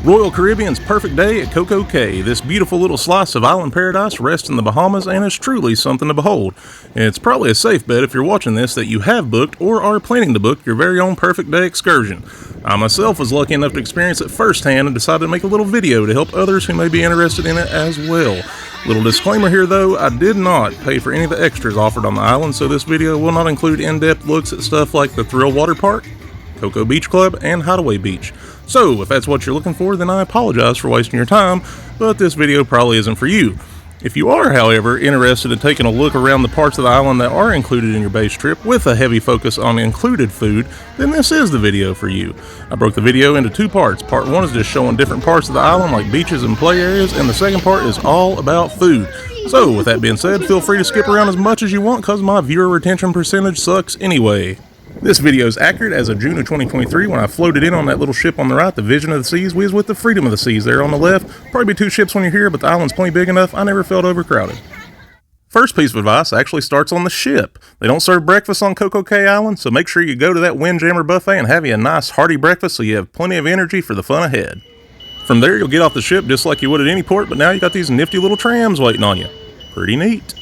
Royal Caribbean's perfect day at Coco Cay. This beautiful little slice of island paradise rests in the Bahamas and is truly something to behold. It's probably a safe bet if you're watching this that you have booked or are planning to book your very own perfect day excursion. I myself was lucky enough to experience it firsthand and decided to make a little video to help others who may be interested in it as well. Little disclaimer here though, I did not pay for any of the extras offered on the island, so this video will not include in-depth looks at stuff like the Thrill Water Park, Coco Beach Club, and Hideaway Beach. So, if that's what you're looking for, then I apologize for wasting your time, but this video probably isn't for you. If you are, however, interested in taking a look around the parts of the island that are included in your base trip with a heavy focus on included food, then this is the video for you. I broke the video into two parts. Part one is just showing different parts of the island like beaches and play areas, and the second part is all about food. So, with that being said, feel free to skip around as much as you want because my viewer retention percentage sucks anyway. This video is accurate as of June of 2023 when I floated in on that little ship on the right, the Vision of the Seas. We was with the Freedom of the Seas there on the left. Probably be two ships when you're here, but the island's plenty big enough. I never felt overcrowded. First piece of advice actually starts on the ship. They don't serve breakfast on Coco Cay Island, so make sure you go to that Windjammer buffet and have you a nice hearty breakfast so you have plenty of energy for the fun ahead. From there, you'll get off the ship just like you would at any port, but now you got these nifty little trams waiting on you. Pretty neat.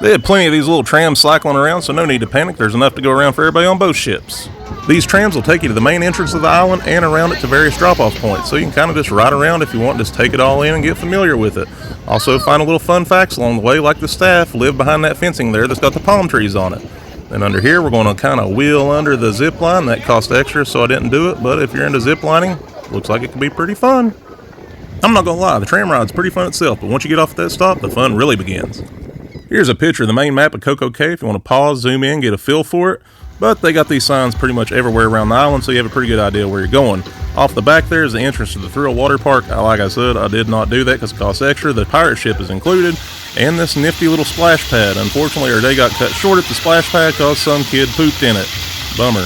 They had plenty of these little trams cycling around, so no need to panic. There's enough to go around for everybody on both ships. These trams will take you to the main entrance of the island and around it to various drop-off points, so you can kind of just ride around if you want, just take it all in and get familiar with it. Also, find a little fun facts along the way, like the staff live behind that fencing there that's got the palm trees on it. And under here, we're going to kind of wheel under the zip line. That cost extra, so I didn't do it, but if you're into zip lining, looks like it could be pretty fun. I'm not going to lie, the tram ride's pretty fun itself, but once you get off at that stop, the fun really begins. Here's a picture of the main map of Coco Cay if you want to pause, zoom in, get a feel for it. But they got these signs pretty much everywhere around the island, so you have a pretty good idea where you're going. Off the back there is the entrance to the Thrill Water Park. Like I said, I did not do that because it costs extra. The pirate ship is included, and this nifty little splash pad. Unfortunately, our day got cut short at the splash pad because some kid pooped in it. Bummer.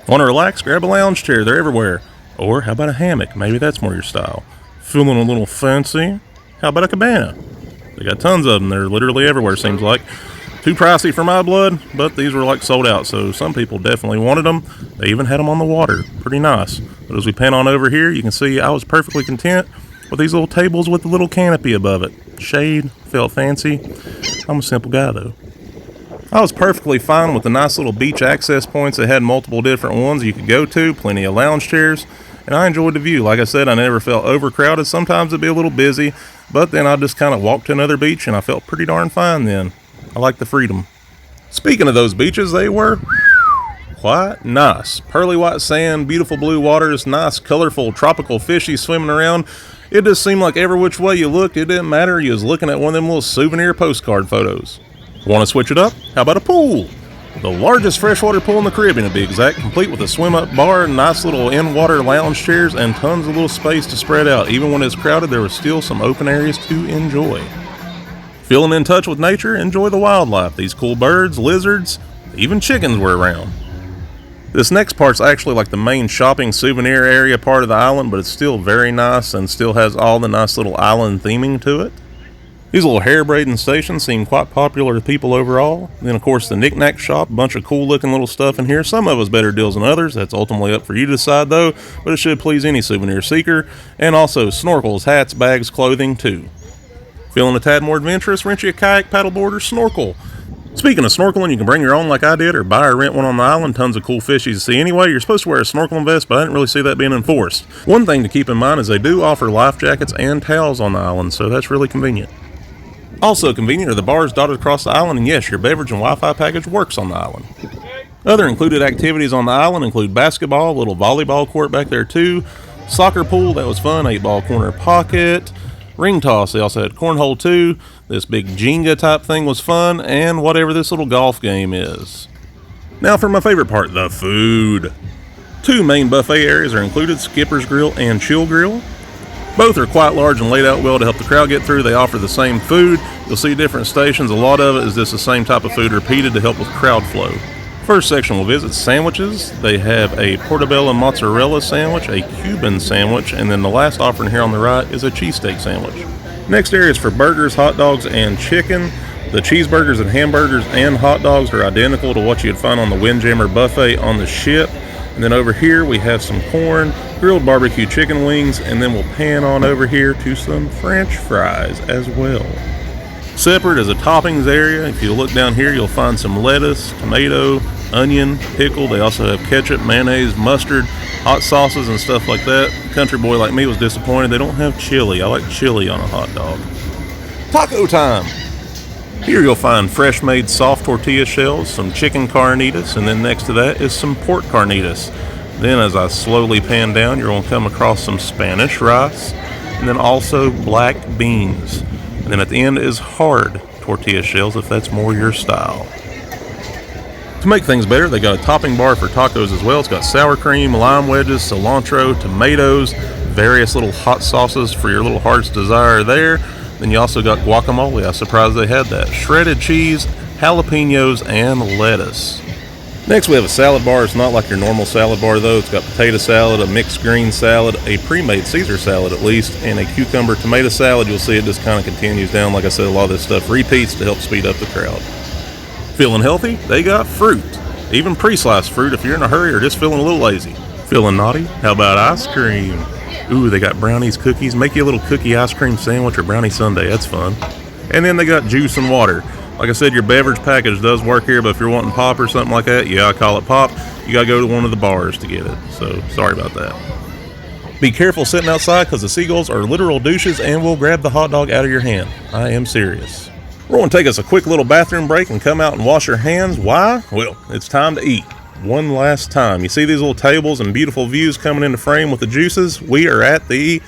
Want to relax? Grab a lounge chair. They're everywhere. Or how about a hammock? Maybe that's more your style. Feeling a little fancy? How about a cabana? They got tons of them. They're literally everywhere, seems like. Too pricey for my blood, but these were like sold out, so some people definitely wanted them. They even had them on the water. Pretty nice. But as we pan on over here, you can see I was perfectly content with these little tables with the little canopy above it. Shade, felt fancy. I'm a simple guy, though. I was perfectly fine with the nice little beach access points. They had multiple different ones you could go to, plenty of lounge chairs. And I enjoyed the view. Like I said, I never felt overcrowded. Sometimes it'd be a little busy, but then I'd just kind of walk to another beach and I felt pretty darn fine then. I like the freedom. Speaking of those beaches, they were quite nice. Pearly white sand, beautiful blue waters, nice colorful tropical fishies swimming around. It just seemed like every which way you looked, it didn't matter. You was looking at one of them little souvenir postcard photos. Want to switch it up? How about a pool? The largest freshwater pool in the Caribbean, to be exact, complete with a swim-up bar, nice little in-water lounge chairs, and tons of little space to spread out. Even when it's crowded, there was still some open areas to enjoy. Feeling in touch with nature, enjoy the wildlife. These cool birds, lizards, even chickens were around. This next part's actually like the main shopping souvenir area part of the island, but it's still very nice and still has all the nice little island theming to it. These little hair braiding stations seem quite popular to people overall. Then, of course, the knick-knack shop, a bunch of cool-looking little stuff in here. Some of us better deals than others. That's ultimately up for you to decide, though, but it should please any souvenir seeker. And also snorkels, hats, bags, clothing, too. Feeling a tad more adventurous? Rent you a kayak, paddleboard, or snorkel. Speaking of snorkeling, you can bring your own like I did, or buy or rent one on the island. Tons of cool fishies to see anyway. You're supposed to wear a snorkeling vest, but I didn't really see that being enforced. One thing to keep in mind is they do offer life jackets and towels on the island, so that's really convenient. Also convenient are the bars dotted across the island, and yes, your beverage and Wi-Fi package works on the island. Other included activities on the island include basketball, a little volleyball court back there too, soccer pool, that was fun, 8-ball corner pocket, ring toss, they also had cornhole too, this big Jenga type thing was fun, and whatever this little golf game is. Now for my favorite part, the food. Two main buffet areas are included, Skipper's Grill and Chill Grill. Both are quite large and laid out well to help the crowd get through. They offer the same food. You'll see different stations. A lot of it is just the same type of food repeated to help with crowd flow. First section we'll visit sandwiches. They have a portobello mozzarella sandwich, a Cuban sandwich, and then the last offering here on the right is a cheesesteak sandwich. Next area is for burgers, hot dogs, and chicken. The cheeseburgers and hamburgers and hot dogs are identical to what you'd find on the Windjammer buffet on the ship. And then over here we have some corn, grilled barbecue chicken wings, and then we'll pan on over here to some French fries as well. Separate is a toppings area. If you look down here, you'll find some lettuce, tomato, onion, pickle. They also have ketchup, mayonnaise, mustard, hot sauces, and stuff like that. Country boy like me was disappointed they don't have chili. I like chili on a hot dog. Taco time! Here you'll find fresh made soft tortilla shells, some chicken carnitas, and then next to that is some pork carnitas. Then as I slowly pan down, you're going to come across some Spanish rice, and then also black beans. And then at the end is hard tortilla shells if that's more your style. To make things better, they got a topping bar for tacos as well. It's got sour cream, lime wedges, cilantro, tomatoes, various little hot sauces for your little heart's desire there. Then you also got guacamole. I was surprised they had that. Shredded cheese, jalapenos, and lettuce. Next we have a salad bar. It's not like your normal salad bar though. It's got potato salad, a mixed green salad, a pre-made Caesar salad at least, and a cucumber tomato salad. You'll see it just kind of continues down. Like I said, a lot of this stuff repeats to help speed up the crowd. Feeling healthy? They got fruit. Even pre-sliced fruit if you're in a hurry or just feeling a little lazy. Feeling naughty? How about ice cream? Ooh, they got brownies, cookies. Make you a little cookie ice cream sandwich or brownie sundae. That's fun. And then they got juice and water. Like I said, your beverage package does work here, but if you're wanting pop or something like that, yeah, I call it pop. You got to go to one of the bars to get it. So, sorry about that. Be careful sitting outside because the seagulls are literal douches and will grab the hot dog out of your hand. I am serious. We're going to take us a quick little bathroom break and come out and wash our hands. Why? Well, it's time to eat. One last time. You see these little tables and beautiful views coming into frame with the juices? We are at the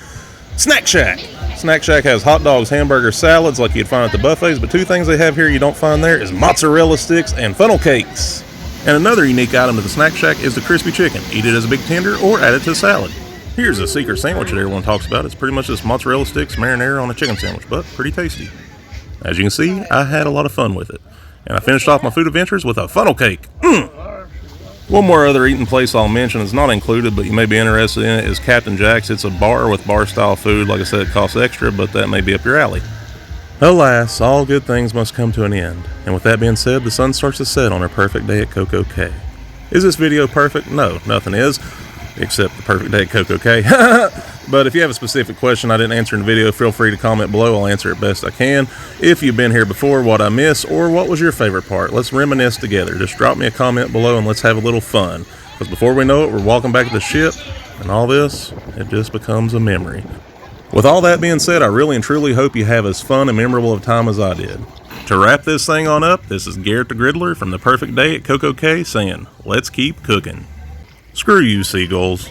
Snack Shack. Snack Shack has hot dogs, hamburgers, salads like you'd find at the buffets, but two things they have here you don't find there is mozzarella sticks and funnel cakes. And another unique item to the Snack Shack is the crispy chicken. Eat it as a big tender or add it to a salad. Here's a secret sandwich that everyone talks about. It's pretty much just mozzarella sticks, marinara on a chicken sandwich, but pretty tasty. As you can see, I had a lot of fun with it. And I finished off my food adventures with a funnel cake. One more other eating place I'll mention is not included, but you may be interested in it, is Captain Jack's. It's a bar with bar-style food. Like I said, it costs extra, but that may be up your alley. Alas, all good things must come to an end. And with that being said, the sun starts to set on our perfect day at Coco Cay. Is this video perfect? No, nothing is, except the perfect day at Coco Cay. But if you have a specific question I didn't answer in the video, feel free to comment below. I'll answer it best I can. If you've been here before, what I missed, or what was your favorite part, let's reminisce together. Just drop me a comment below and let's have a little fun. Because before we know it, we're walking back to the ship, and all this, it just becomes a memory. With all that being said, I really and truly hope you have as fun and memorable of a time as I did. To wrap this thing on up, this is Garrett the Griddler from the Perfect Day at Coco Cay saying, let's keep cooking. Screw you, seagulls.